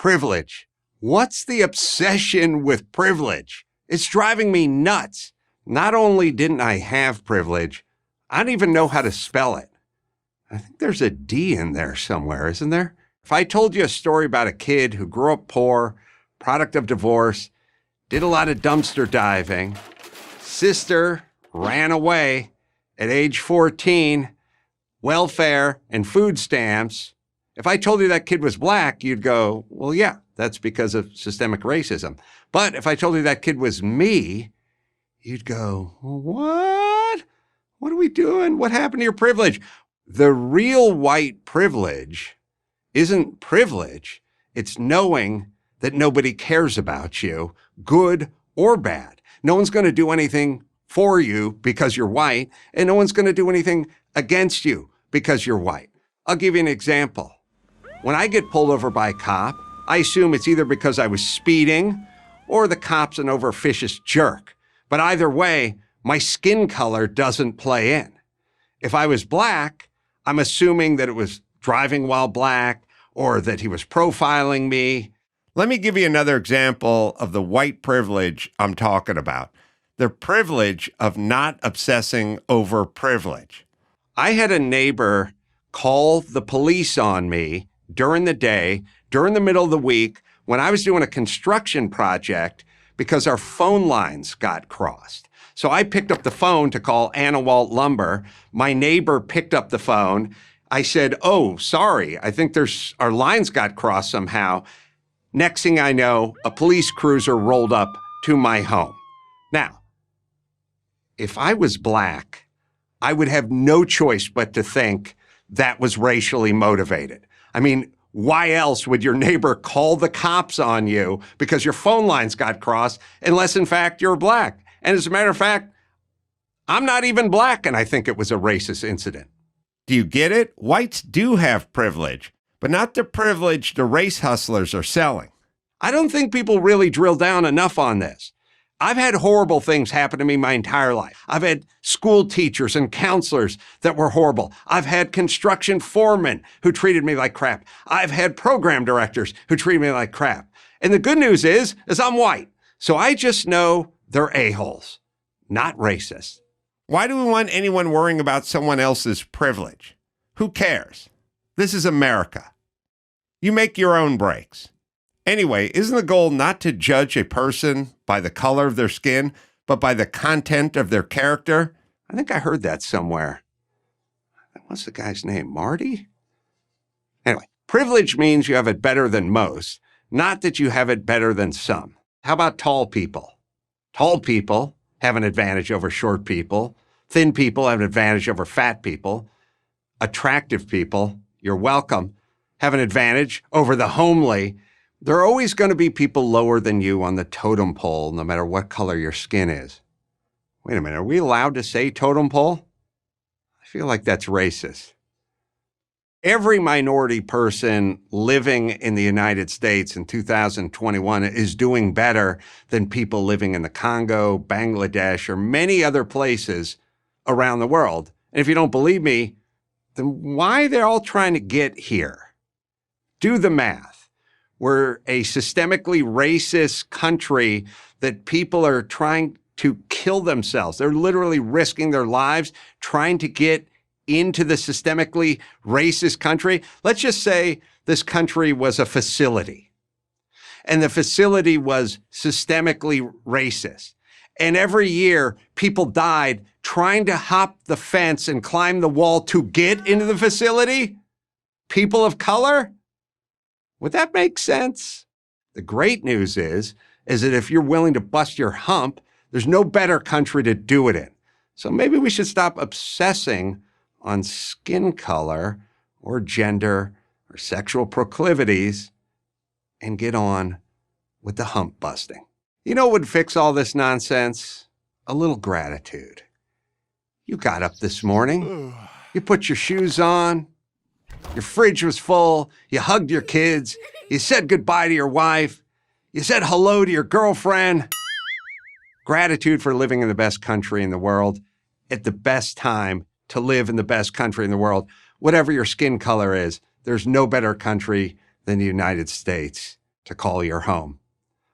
Privilege. What's the obsession with privilege? It's driving me nuts. Not only didn't I have privilege, I don't even know how to spell it. I think there's a D in there somewhere, isn't there? If I told you a story about a kid who grew up poor, product of divorce, did a lot of dumpster diving, sister ran away at age 14, welfare and food stamps. If I told you that kid was black, you'd go, well, yeah, that's because of systemic racism. But if I told you that kid was me, you'd go, what? What are we doing? What happened to your privilege? The real white privilege isn't privilege. It's knowing that nobody cares about you, good or bad. No one's going to do anything for you because you're white, and no one's going to do anything against you because you're white. I'll give you an example. When I get pulled over by a cop, I assume it's either because I was speeding or the cop's an overficious jerk. But either way, my skin color doesn't play in. If I was black, I'm assuming that it was driving while black or that he was profiling me. Let me give you another example of the white privilege I'm talking about. The privilege of not obsessing over privilege. I had a neighbor call the police on me during the day, during the middle of the week, when I was doing a construction project because our phone lines got crossed. So I picked up the phone to call Anawalt Lumber. My neighbor picked up the phone. I said, oh, sorry, I think our lines got crossed somehow. Next thing I know, a police cruiser rolled up to my home. Now, if I was black, I would have no choice but to think that was racially motivated. I mean, why else would your neighbor call the cops on you because your phone lines got crossed unless, in fact, you're black? And as a matter of fact, I'm not even black, and I think it was a racist incident. Do you get it? Whites do have privilege, but not the privilege the race hustlers are selling. I don't think people really drill down enough on this. I've had horrible things happen to me my entire life. I've had school teachers and counselors that were horrible. I've had construction foremen who treated me like crap. I've had program directors who treated me like crap. And the good news is I'm white. So I just know they're a-holes, not racist. Why do we want anyone worrying about someone else's privilege? Who cares? This is America. You make your own breaks. Anyway, isn't the goal not to judge a person by the color of their skin, but by the content of their character? I think I heard that somewhere. What's the guy's name? Marty? Anyway, privilege means you have it better than most, not that you have it better than some. How about tall people? Tall people have an advantage over short people. Thin people have an advantage over fat people. Attractive people, you're welcome, have an advantage over the homely. There are always going to be people lower than you on the totem pole, no matter what color your skin is. Wait a minute, are we allowed to say totem pole? I feel like that's racist. Every minority person living in the United States in 2021 is doing better than people living in the Congo, Bangladesh, or many other places around the world. And if you don't believe me, then why they're all trying to get here? Do the math. We're a systemically racist country that people are trying to kill themselves. They're literally risking their lives trying to get into the systemically racist country. Let's just say this country was a facility, and the facility was systemically racist. And every year, people died trying to hop the fence and climb the wall to get into the facility. People of color? Would that make sense? The great news is that if you're willing to bust your hump, there's no better country to do it in. So maybe we should stop obsessing on skin color or gender or sexual proclivities and get on with the hump busting. You know what would fix all this nonsense? A little gratitude. You got up this morning, you put your shoes on, your fridge was full, you hugged your kids, you said goodbye to your wife, you said hello to your girlfriend. Gratitude for living in the best country in the world at the best time to live in the best country in the world. Whatever your skin color is, there's no better country than the United States. to call your home.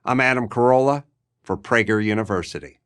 I'm Adam Carolla for Prager University.